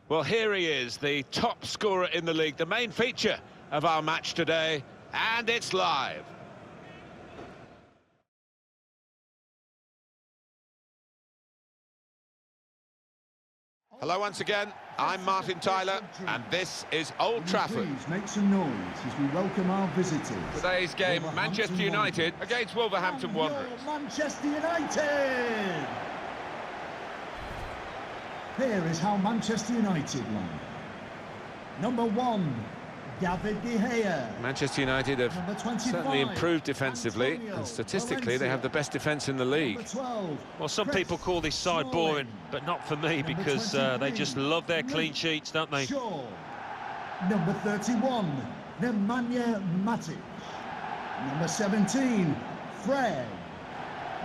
Well, here he is, the top scorer in the league, the main feature of our match today, and it's live. Hello once again, I'm Martin Tyler, and this is Old Trafford. Please make some noise as we welcome our visitors. Today's game, Manchester United against Wolverhampton Wanderers. Manchester United! Here is how Manchester United line. Number 1, David De Gea. Manchester United have certainly improved defensively, and statistically they have the best defence in the league. 12, Well, some people call this side boring, but not for me, because they just love their clean sheets, don't they? Shaw. Number 31, Nemanja Matic. Number 17, Fred.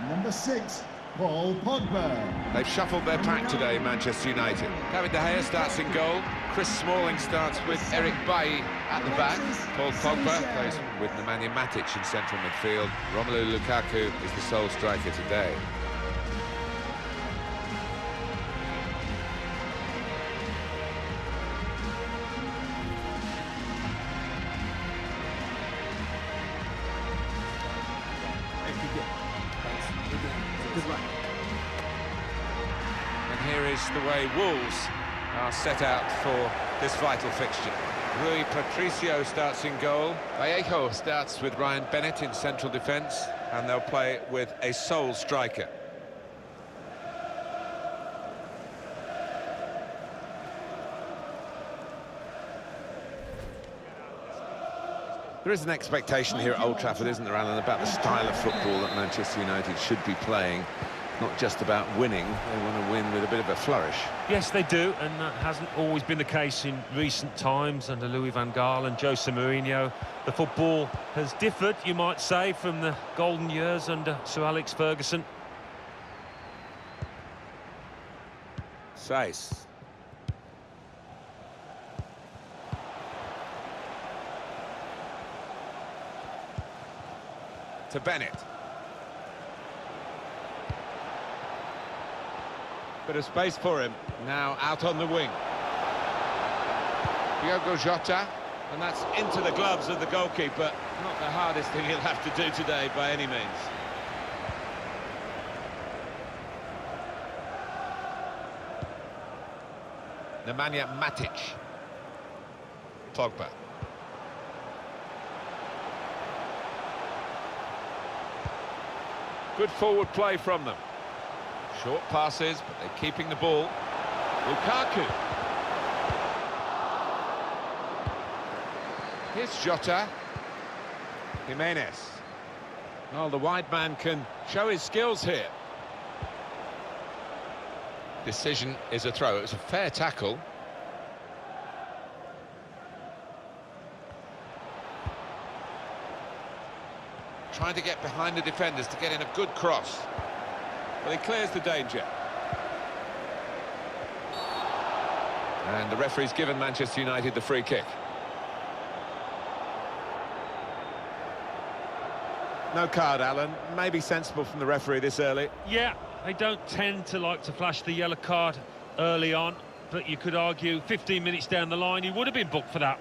Number 6, Paul Pogba. They've shuffled their pack today, Manchester United. David De Gea starts in goal. Chris Smalling starts with Eric Bailly at the back. Paul Pogba plays with Nemanja Matic in central midfield. Romelu Lukaku is the sole striker today. And here is the way Wolves are set out for this vital fixture. Rui Patricio starts in goal. Vallejo starts with Ryan Bennett in central defence, and they'll play with a sole striker. There is an expectation here at Old Trafford, isn't there, Alan, about the style of football that Manchester United should be playing. Not just about winning, they want to win with a bit of a flourish. Yes, they do, and that hasn't always been the case in recent times under Louis van Gaal and Jose Mourinho. The football has differed, you might say, from the golden years under Sir Alex Ferguson. Saïs. To Bennett. Bit of space for him, now out on the wing. Diogo Jota, and that's into the gloves of the goalkeeper. Not the hardest thing he'll have to do today by any means. Nemanja Matic. Pogba. Good forward play from them. Short passes, but they're keeping the ball. Lukaku. Here's Jota. Jimenez. Well, the wide man can show his skills here. Decision is a throw. It was a fair tackle. Trying to get behind the defenders to get in a good cross. But he clears the danger. And the referee's given Manchester United the free kick. No card, Alan. Maybe sensible from the referee this early. Yeah, they don't tend to like to flash the yellow card early on, but you could argue 15 minutes down the line, he would have been booked for that.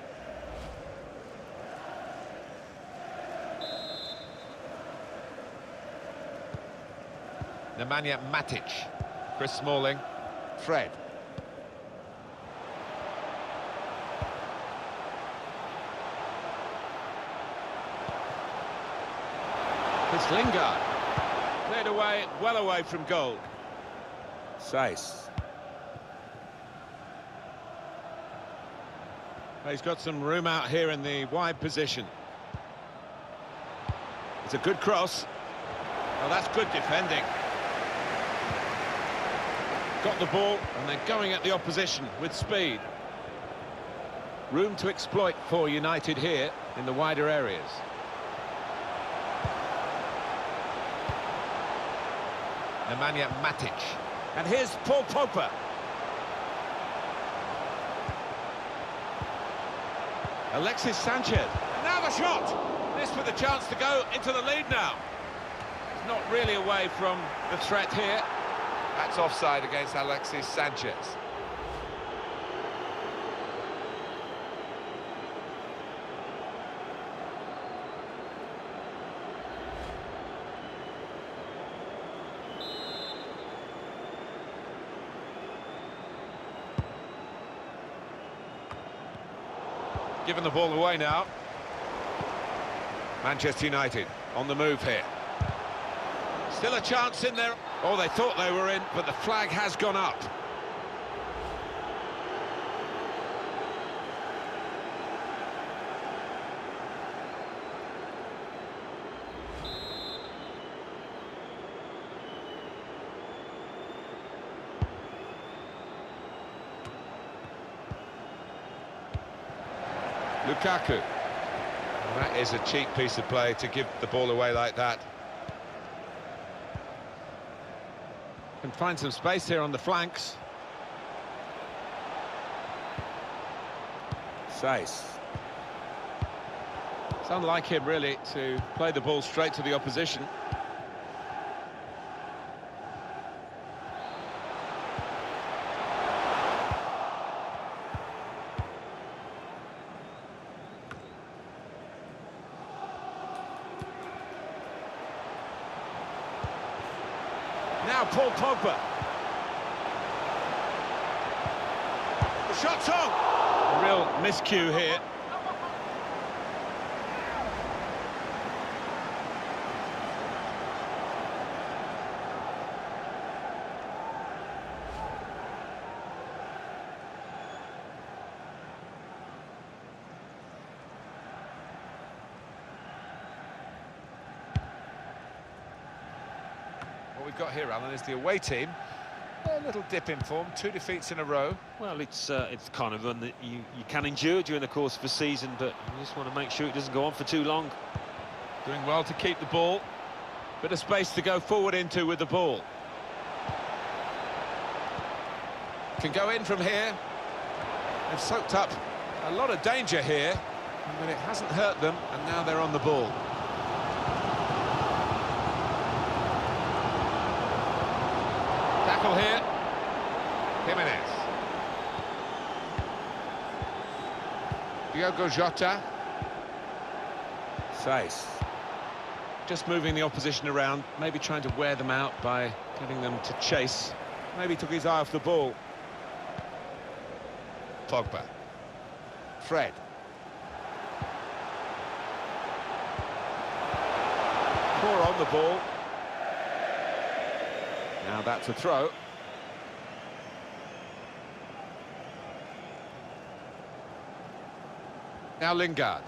Nemanja Matic, Chris Smalling, Fred. It's Lingard. Cleared away, well away from goal. Saïs. He's got some room out here in the wide position. It's a good cross. Well, that's good defending. Got the ball, and they're going at the opposition with speed. Room to exploit for United here in the wider areas. Nemanja Matic. And here's Paul Pogba. Alexis Sanchez. Now the shot! This with a chance to go into the lead now. It's not really away from the threat here. That's offside against Alexis Sanchez. given the ball away now. Manchester United on the move here. Still a chance in there. Oh, they thought they were in, but the flag has gone up. Lukaku. Well, that is a cheap piece of play to give the ball away like that. Can find some space here on the flanks. Sace. It's unlike him, really, to play the ball straight to the opposition. Now Paul Pogba. The shot's on. A real miscue here. What we've got here, Alan, is the away team. A little dip in form, 2 defeats in a row. Well, it's kind of one that you can endure during the course of a season, but you just want to make sure it doesn't go on for too long. Doing well to keep the ball. Bit of space to go forward into with the ball. Can go in from here. They've soaked up a lot of danger here, but it hasn't hurt them, and now they're on the ball. Tackle here. Jimenez. Diogo Jota. Sace. Just moving the opposition around, maybe trying to wear them out by getting them to chase. Maybe took his eye off the ball. Pogba. Fred. Poor on the ball. Now that's a throw. Now Lingard.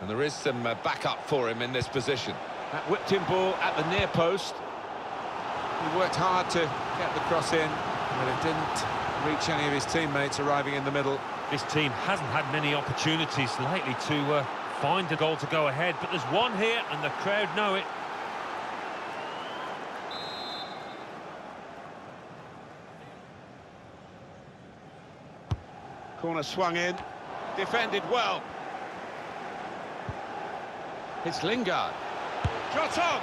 And there is some backup for him in this position. That whipped-in ball at the near post. He worked hard to get the cross in, but it didn't reach any of his teammates arriving in the middle. This team hasn't had many opportunities lately to find a goal to go ahead, but there's one here and the crowd know it. Corner swung in, defended well. It's Lingard. Shot on!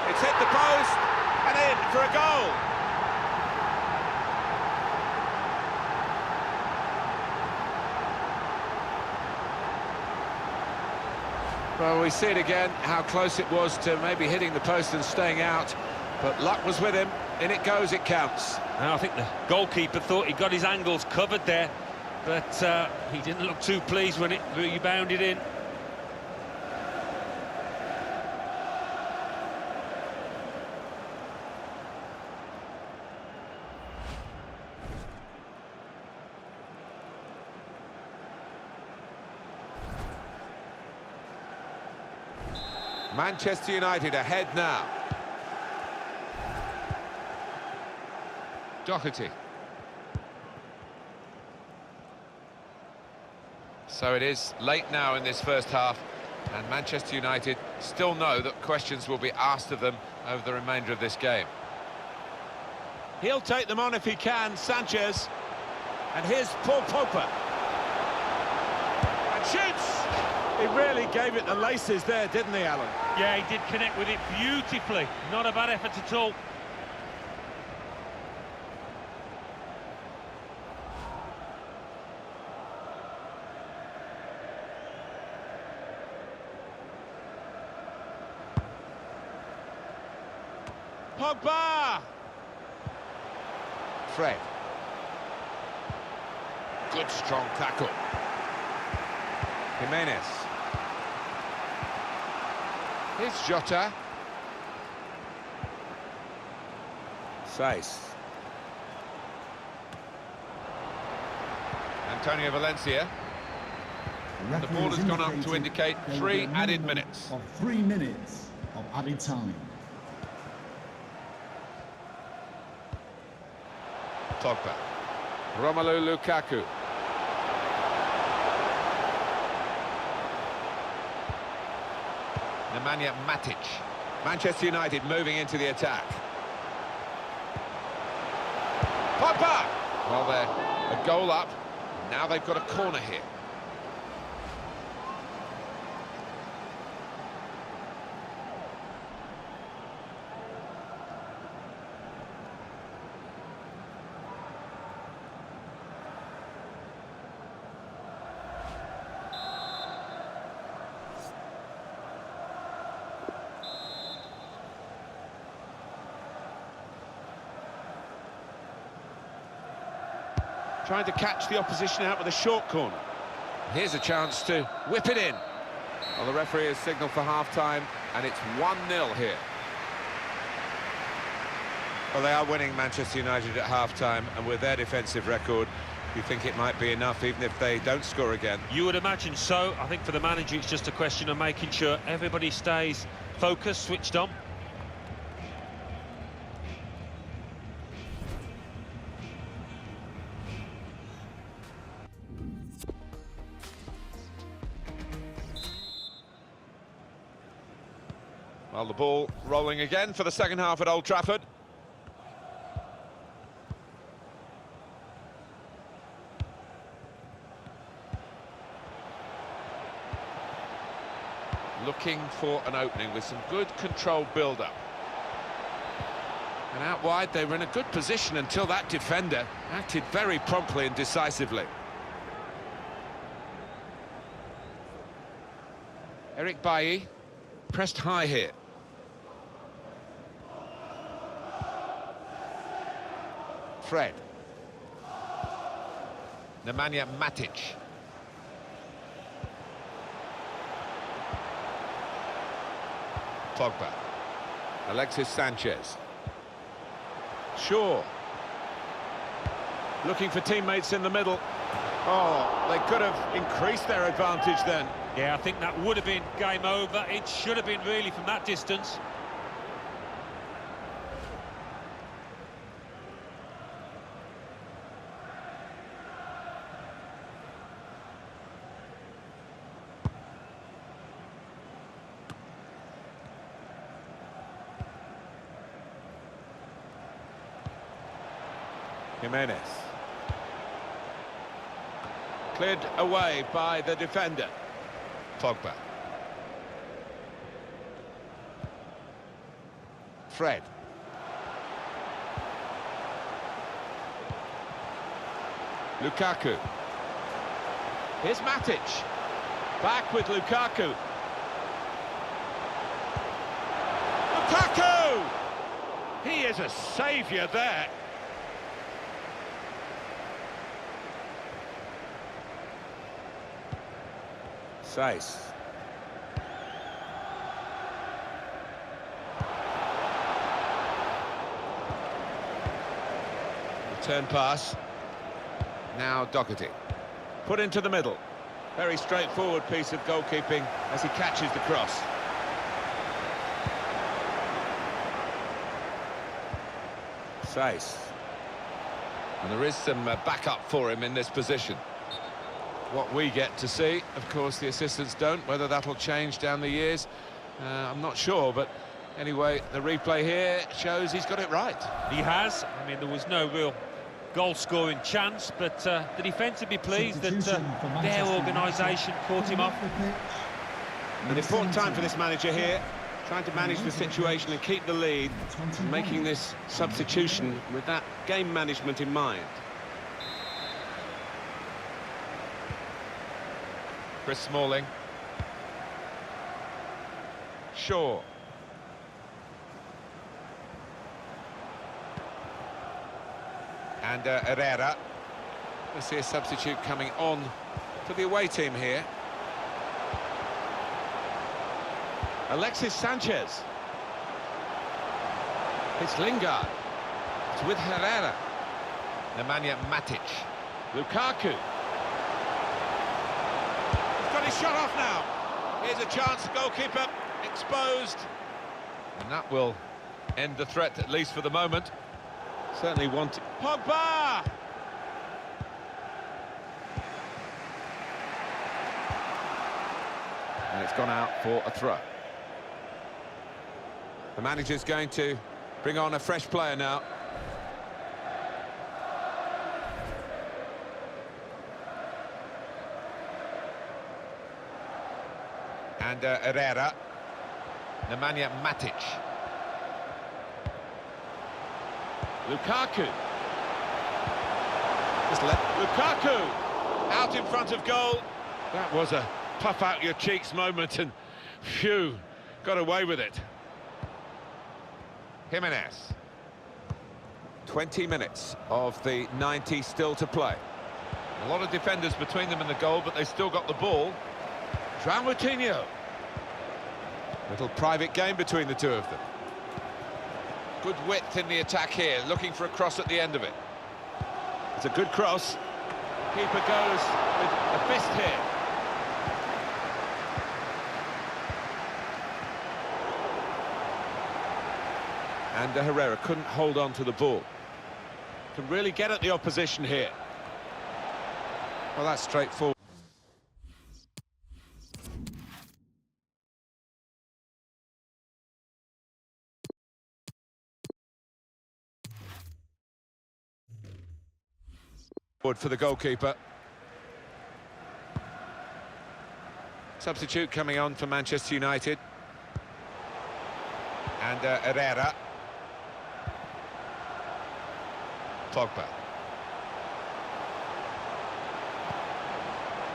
It's hit the post and in for a goal. Well, we see it again, how close it was to maybe hitting the post and staying out. But luck was with him. In it goes, it counts. Now, I think the goalkeeper thought he got his angles covered there, but he didn't look too pleased when it rebounded in. Manchester United ahead now. Doherty. So it is late now in this first half, and Manchester United still know that questions will be asked of them over the remainder of this game. He'll take them on if he can, Sanchez. And here's Paul Pogba. And shoots! He really gave it the laces there, didn't he, Alan? Yeah, he did connect with it beautifully. Not a bad effort at all. Pogba! Fred. Good strong tackle. Jimenez. Here's Jota. Saiss. Antonio Valencia. The ball has gone up to indicate 3 added minutes. Of 3 minutes of added time. Pogba. Romelu Lukaku. Nemanja Matic. Manchester United moving into the attack. Pogba! Well, they're a goal up. Now they've got a corner here. Trying to catch the opposition out with a short corner. Here's a chance to whip it in. Well, the referee has signalled for half-time, and it's 1-0 here. Well, they are winning, Manchester United, at half-time, and with their defensive record, you think it might be enough even if they don't score again? You would imagine so. I think for the manager, it's just a question of making sure everybody stays focused, switched on. Well, the ball rolling again for the second half at Old Trafford. Looking for an opening with some good controlled build-up. And out wide, they were in a good position until that defender acted very promptly and decisively. Eric Bailly pressed high here. Fred. Nemanja Matic. Pogba. Alexis Sanchez. Shaw. Looking for teammates in the middle. Oh, they could have increased their advantage then. Yeah, I think that would have been game over. It should have been really from that distance. Jimenez. Cleared away by the defender. Pogba. Fred. Lukaku. Here's Matic. Back with Lukaku. Lukaku! He is a saviour there. Saiss. Return pass. Now Doherty. Put into the middle. Very straightforward piece of goalkeeping as he catches the cross. Saiss. And there is some backup for him in this position. What we get to see, of course, the assistants don't. Whether that'll change down the years, I'm not sure. But anyway, the replay here shows he's got it right. He has. I mean, there was no real goal-scoring chance, but the defence would be pleased that their organisation caught him off. An important time for this manager here, trying to manage the situation and keep the lead, and making this substitution with that game management in mind. Chris Smalling. Shaw. And Herrera. We see a substitute coming on for the away team here. Alexis Sanchez. It's Lingard. It's with Herrera. Nemanja Matic. Lukaku. He's got his shot off now. Here's a chance, goalkeeper exposed. And that will end the threat, at least for the moment. Certainly want... Pogba! And it's gone out for a throw. The manager's going to bring on a fresh player now. And Herrera. Nemanja Matic. Lukaku. Just let Lukaku out in front of goal. That was a puff out your cheeks moment, and phew, got away with it. Jimenez. 20 minutes of the 90 still to play. A lot of defenders between them and the goal, but they still got the ball. João Moutinho. Little private game between the two of them. Good width in the attack here, looking for a cross at the end of it. It's a good cross. Keeper goes with a fist here. And Herrera couldn't hold on to the ball. Can really get at the opposition here. Well, that's straightforward. For the goalkeeper. Substitute coming on for Manchester United. And Herrera. Pogba.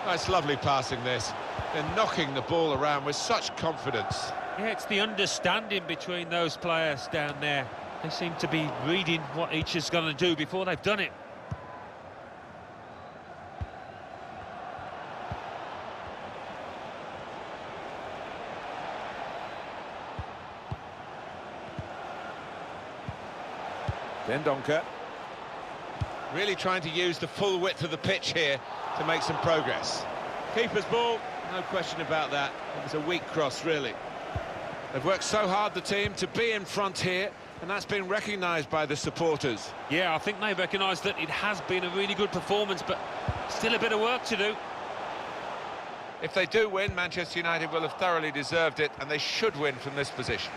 Oh, it's lovely passing this. They're knocking the ball around with such confidence. Yeah, it's the understanding between those players down there. They seem to be reading what each is going to do before they've done it. Dendoncker. Really trying to use the full width of the pitch here to make some progress. Keeper's ball, no question about that. It was a weak cross, really. They've worked so hard, the team, to be in front here, and that's been recognised by the supporters. Yeah, I think they recognise that it has been a really good performance, but still a bit of work to do. If they do win, Manchester United will have thoroughly deserved it, and they should win from this position.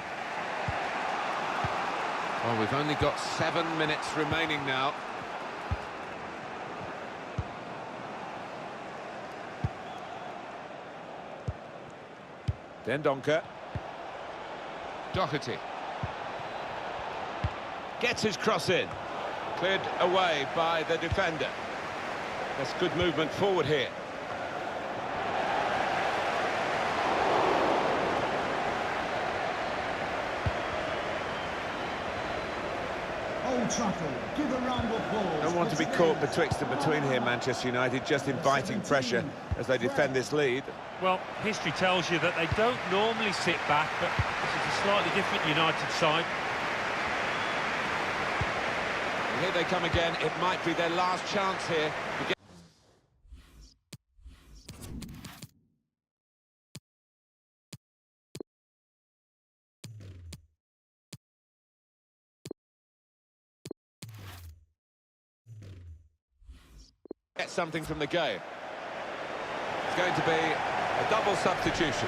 Well, we've only got 7 minutes remaining now. Dendoncker. Doherty. Gets his cross in. Cleared away by the defender. That's good movement forward here. Old Trafford, give a round of applause. Don't want to be caught betwixt and between here, Manchester United, just inviting pressure as they defend this lead. Well, history tells you that they don't normally sit back, but this is a slightly different United side. And here they come again. It might be their last chance here to get... Get something from the game. It's going to be a double substitution.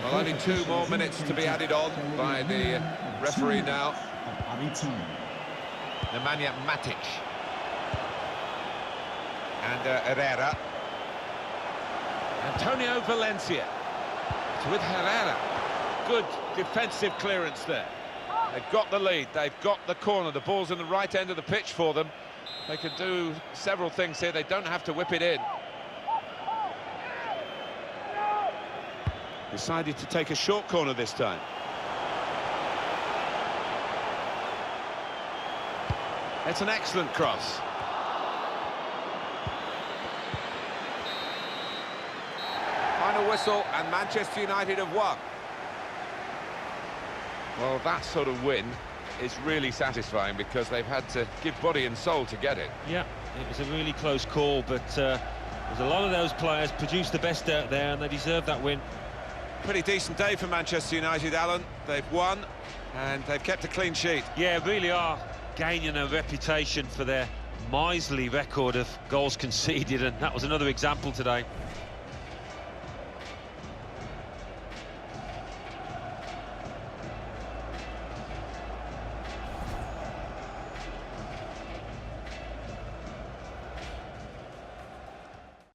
Well, only 2 more minutes to be added on by the referee now. Nemanja Matic. And Herrera. Antonio Valencia. It's with Herrera. Good defensive clearance there. They've got the lead, they've got the corner, the ball's in the right end of the pitch for them. They can do several things here, they don't have to whip it in. Decided to take a short corner this time. It's an excellent cross. Final whistle, and Manchester United have won. Well, that sort of win is really satisfying because they've had to give body and soul to get it. Yeah, it was a really close call, but there's a lot of those players produced the best out there, and they deserve that win. Pretty decent day for Manchester United, Alan. They've won, and they've kept a clean sheet. Yeah, really are gaining a reputation for their miserly record of goals conceded, and that was another example today.